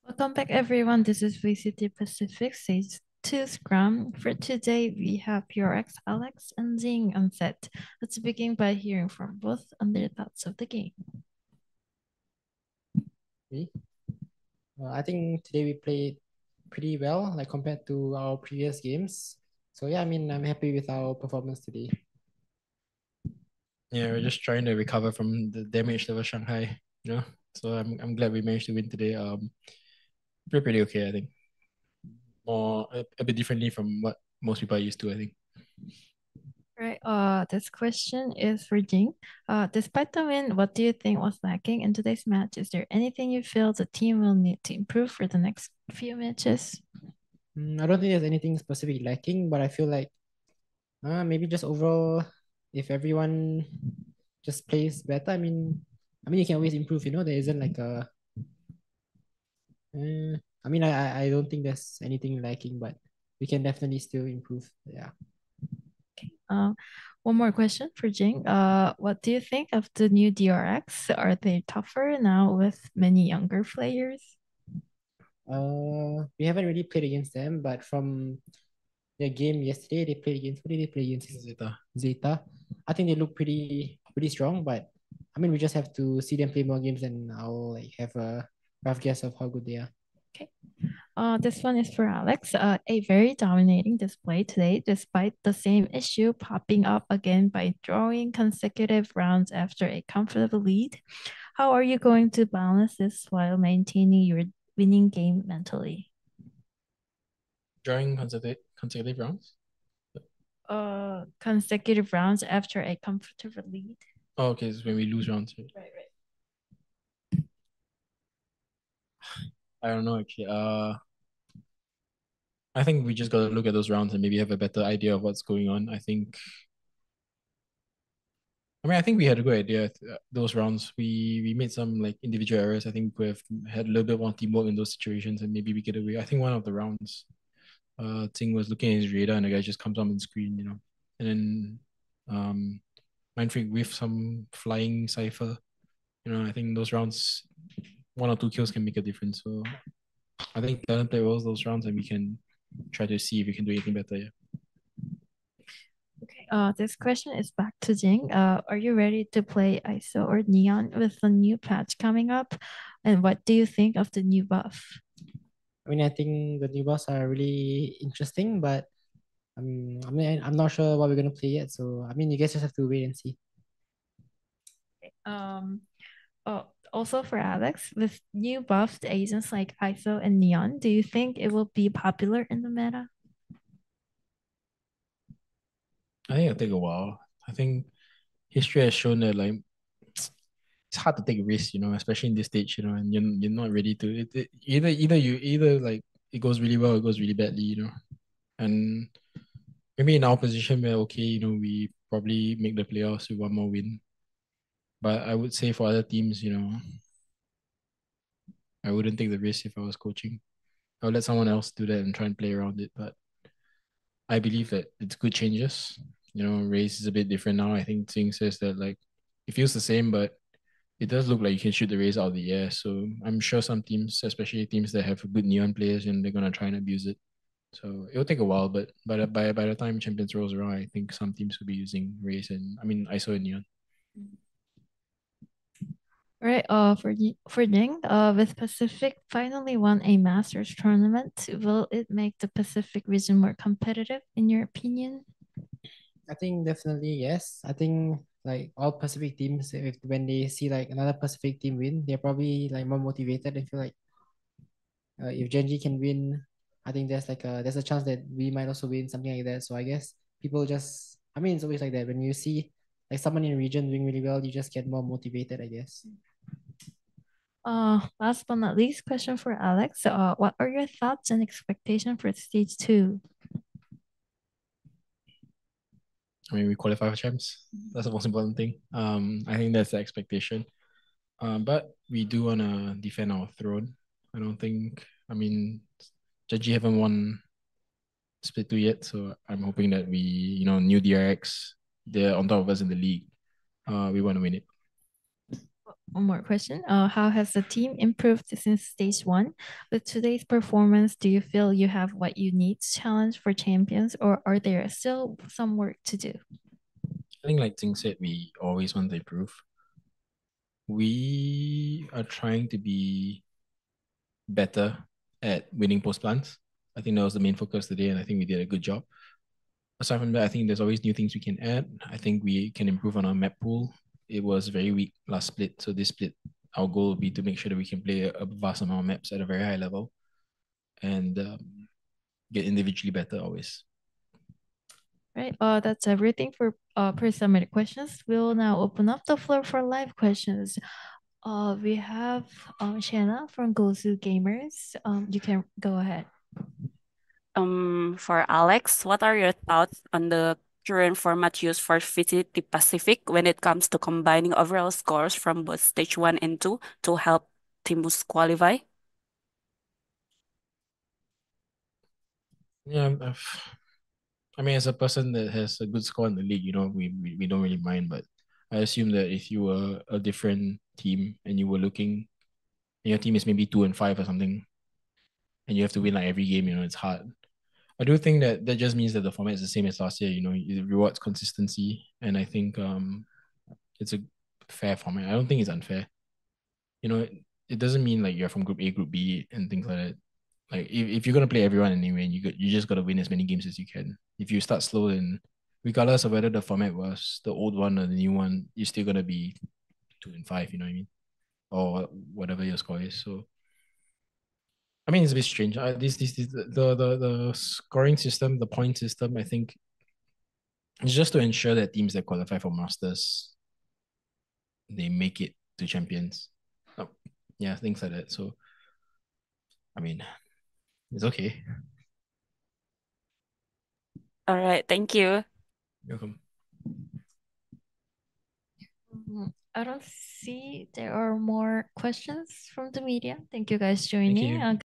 Welcome back, everyone. This is VCT Pacific Stage 2 Scrum. For today, we have PRX, Alex, and Zing on set. Let's begin by hearing from both on their thoughts of the game. Me? I think today we played pretty well, like compared to our previous games. So yeah, I mean, I'm happy with our performance today. Yeah, we're just trying to recover from the damage that was Shanghai, you know. So I'm glad we managed to win today. Pretty okay, I think. More a bit differently from what most people are used to, I think. Right. This question is for Jing. Despite the win, what do you think was lacking in today's match? Is there anything you feel the team will need to improve for the next few matches? I don't think there's anything specific lacking, but I feel like maybe just overall, if everyone just plays better, I mean you can always improve. There isn't like a. I don't think there's anything lacking, but we can definitely still improve. Yeah. Uh, One more question for Jing. What do you think of the new DRX? Are they tougher now with many younger players? We haven't really played against them, but from their game yesterday, they played against who did they play against? Zeta. Zeta. I think they look pretty strong, but I mean we just have to see them play more games and I'll like have a rough guess of how good they are. Okay. This one is for Alex. A very dominating display today, despite the same issue popping up again by drawing consecutive rounds after a comfortable lead. How are you going to balance this while maintaining your winning game mentally? Drawing consecutive rounds. Consecutive rounds after a comfortable lead. Oh, okay, it's when we lose rounds. Right? Right. I don't know actually. I think we just gotta look at those rounds and maybe have a better idea of what's going on. I think we had a good idea those rounds. We made some like individual errors. I think we have had a little bit more teamwork in those situations, and maybe we get away. I think one of the rounds, Ting was looking at his radar, and the guy just comes on the screen, and then Mindfreak with some flying cipher. I think those rounds, one or two kills can make a difference. So I think Talon played well those rounds, and we can try to see if we can do anything better. Yeah. Okay. This question is back to Jing. Are you ready to play ISO or Neon with the new patch coming up? And what do you think of the new buff? I think the new boss are really interesting, but I'm not sure what we're gonna play yet. So I mean you guys just have to wait and see. Um, Also for Alex, with new buffed agents like ISO and Neon, do you think it will be popular in the meta? I think it'll take a while. I think history has shown that like it's hard to take risks, especially in this stage, and you're not ready to either like it goes really well, or it goes really badly, and maybe in our position we're okay, we probably make the playoffs with one more win. But I would say for other teams, I wouldn't take the risk if I was coaching. I would let someone else do that and try and play around it. But I believe that it's good changes. Race is a bit different now. I think Ting says that like it feels the same, but it does look like you can shoot the race out of the air. So I'm sure some teams, especially teams that have good neon players, and they're gonna try and abuse it. So it'll take a while, but by the time Champions rolls around, I think some teams will be using race and ISO and neon. All right. For Ning, with Pacific finally won a Masters tournament, will it make the Pacific region more competitive, in your opinion? I think definitely yes. I think like all Pacific teams, if when they see like another Pacific team win, they're probably like more motivated and feel like if Genji can win, I think there's a chance that we might also win something like that. So I guess people just it's always like that. When you see like someone in a region doing really well, you just get more motivated, I guess. Last but not least, question for Alex. What are your thoughts and expectations for stage two? We qualify for champs. That's the most important thing. I think that's the expectation. But we do wanna defend our throne. I don't think. Judgy haven't won split two yet, so I'm hoping that we, new DRX, they're on top of us in the league. We want to win it. one more question. How has the team improved since stage one? With today's performance, do you feel you have what you need to challenge for champions, or are there still some work to do? I think, like Ting said, we always want to improve. We are trying to be better at winning post plants. I think that was the main focus today, and I think we did a good job. Aside from that, I think there's always new things we can add. I think we can improve on our map pool. It was very weak last split, so this split, our goal will be to make sure that we can play a vast amount of maps at a very high level and get individually better always. Right. That's everything for pre-submitted questions. We'll now open up the floor for live questions. We have Shanna from Gozu Gamers. You can go ahead. For Alex, what are your thoughts on the current format used for VCT Pacific when it comes to combining overall scores from both stage 1 and 2 to help teams qualify? Yeah, I mean, as a person that has a good score in the league, we don't really mind. But I assume that if you were a different team and you were looking, and your team is maybe 2-5 or something, and you have to win like every game, it's hard. I do think that just means that the format is the same as last year. It rewards consistency, and I think it's a fair format. I don't think it's unfair. It doesn't mean like you're from Group A, Group B, and things like that. Like if you're gonna play everyone anyway, you just gotta win as many games as you can. If you start slow, then regardless of whether the format was the old one or the new one, you're still gonna be 2-5. You know what I mean? Or whatever your score is. So I mean, it's a bit strange. The scoring system, the point system, I think, it's just to ensure that teams that qualify for Masters, they make it to champions. Oh, yeah, things like that. So, I mean, it's okay. All right, thank you. You're welcome. I don't see there are more questions from the media. Thank you guys joining. you.